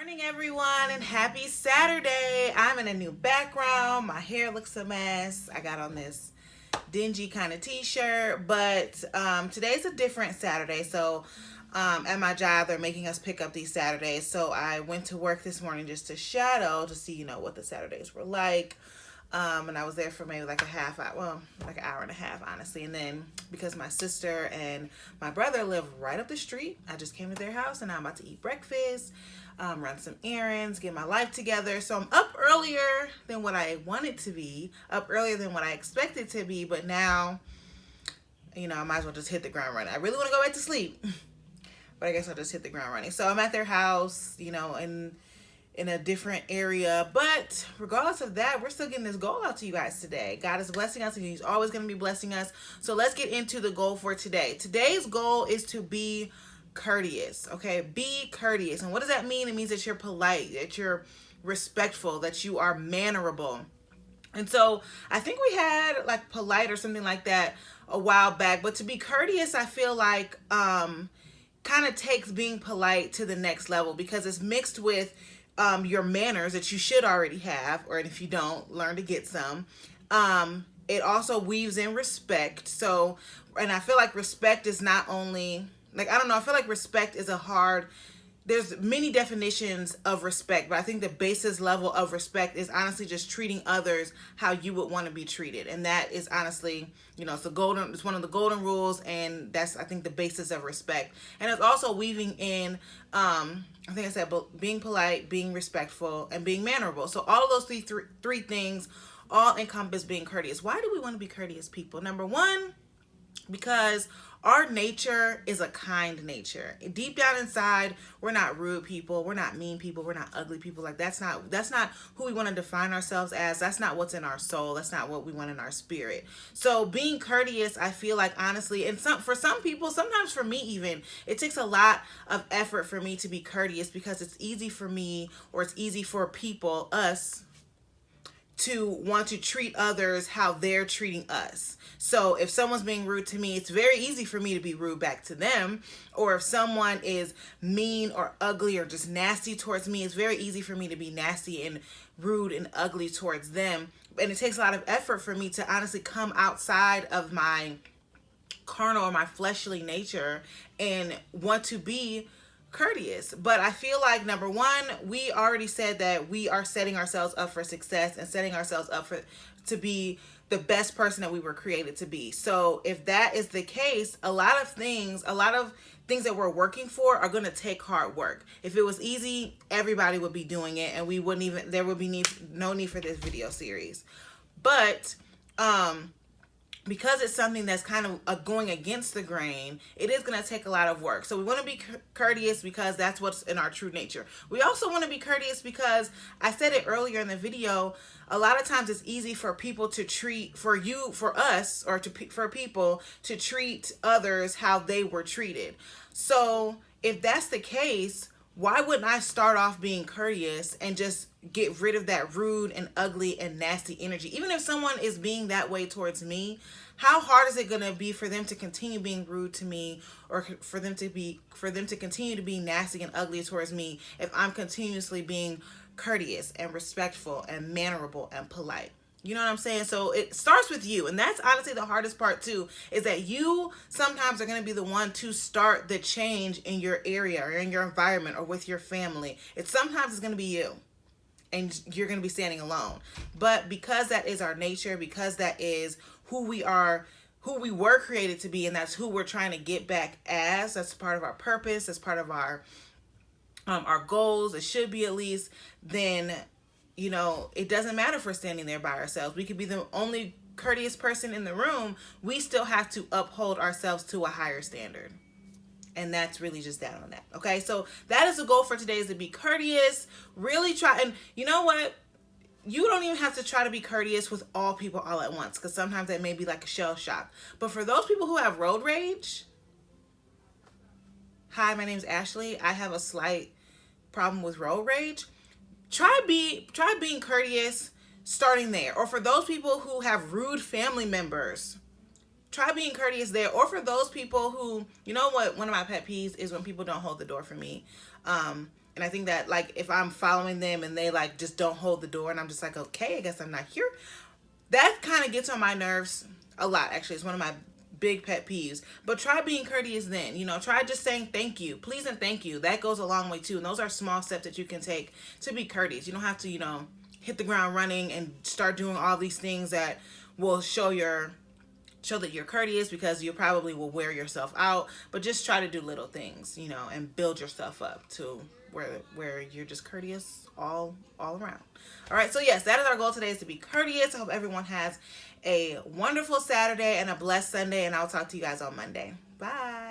Morning everyone and happy Saturday. I'm in a new background. My hair looks a mess. I got on this dingy kind of t-shirt, but today's a different Saturday. So at my job, they're making us pick up these Saturdays. So I went to work this morning just to shadow to see, what the Saturdays were like. And I was there for maybe like a half hour, well, like an hour and a half, honestly. And then because my sister and my brother live right up the street, I just came to their house and I'm about to eat breakfast, run some errands, get my life together. So I'm up earlier than what I wanted to be, up earlier than what I expected to be. But now, I might as well just hit the ground running. I really want to go back to sleep, but I guess I'll just hit the ground running. So I'm at their house, and in a different area, but regardless of that, we're still getting this goal out to you guys today. God is blessing us and he's always going to be blessing us. So let's get into the goal for today. Today's goal is to be courteous. Okay, be courteous. And what does that mean? It means that you're polite, that you're respectful, that you are mannerable. And so I think we had like polite or something like that a while back, but to be courteous, I feel like kind of takes being polite to the next level because it's mixed with your manners that you should already have, or if you don't, learn to get some. It also weaves in respect. So, and I feel like respect is not only, I feel like respect is there's many definitions of respect, but I think the basis level of respect is honestly just treating others how you would want to be treated. And that is honestly, it's one of the golden rules, and that's, I think, the basis of respect. And it's also weaving in, I think I said, being polite, being respectful, and being mannerable. So all of those three things all encompass being courteous. Why do we want to be courteous people? Number one, because our nature is a kind nature. Deep down inside, we're not rude people, we're not mean people, we're not ugly people. Like that's not who we want to define ourselves as. That's not what's in our soul. That's not what we want in our spirit. So being courteous, I feel like, honestly, and for some people, sometimes for me even, it takes a lot of effort for me to be courteous because it's easy for me, or it's easy for people, us, to want to treat others how they're treating us. So if someone's being rude to me, it's very easy for me to be rude back to them. Or if someone is mean or ugly or just nasty towards me, it's very easy for me to be nasty and rude and ugly towards them. And it takes a lot of effort for me to honestly come outside of my carnal or my fleshly nature and want to be courteous. But I feel like, number one, we already said that we are setting ourselves up for success and setting ourselves up to be the best person that we were created to be. So if that is the case, a lot of things that we're working for are going to take hard work. If it was easy, everybody would be doing it, and there would be no need for this video series. But because it's something that's kind of going against the grain, it is going to take a lot of work. So we want to be courteous because that's what's in our true nature. We also want to be courteous because, I said it earlier in the video, a lot of times it's easy for people to treat, for people to treat others how they were treated. So if that's the case, why wouldn't I start off being courteous and just get rid of that rude and ugly and nasty energy? Even if someone is being that way towards me, how hard is it going to be for them to continue being rude to me, or for them to continue to be nasty and ugly towards me if I'm continuously being courteous and respectful and mannerable and polite? You know what I'm saying? So it starts with you. And that's honestly the hardest part too, is that you sometimes are going to be the one to start the change in your area or in your environment or with your family. Sometimes it's going to be you, and you're going to be standing alone. But because that is our nature, because that is who we are, who we were created to be, and that's who we're trying to get back as, that's part of our purpose, that's part of our goals, it should be at least, then it doesn't matter if we're standing there by ourselves. We could be the only courteous person in the room. We still have to uphold ourselves to a higher standard. And that's really just that on that. Okay, so that is the goal for today, is to be courteous. Really try, and you know what? You don't even have to try to be courteous with all people all at once, because sometimes that may be like a shell shock. But for those people who have road rage, hi, my name's Ashley. I have a slight problem with road rage. Try being courteous starting there. Or for those people who have rude family members, try being courteous there. Or for those people who, one of my pet peeves is when people don't hold the door for me. And I think that, like, if I'm following them and they like just don't hold the door and I'm just like, okay, I guess I'm not here, that kind of gets on my nerves a lot. Actually, it's one of my big pet peeves. But try being courteous then. You know, try just saying thank you, please, and thank you. That goes a long way too. And those are small steps that you can take to be courteous. You don't have to, you know, hit the ground running and start doing all these things that will show that you're courteous, because you probably will wear yourself out. But just try to do little things, you know, and build yourself up to where you're just courteous all around. All right, so yes, that is our goal today, is to be courteous. I hope everyone has a wonderful Saturday and a blessed Sunday, and I'll talk to you guys on Monday. Bye.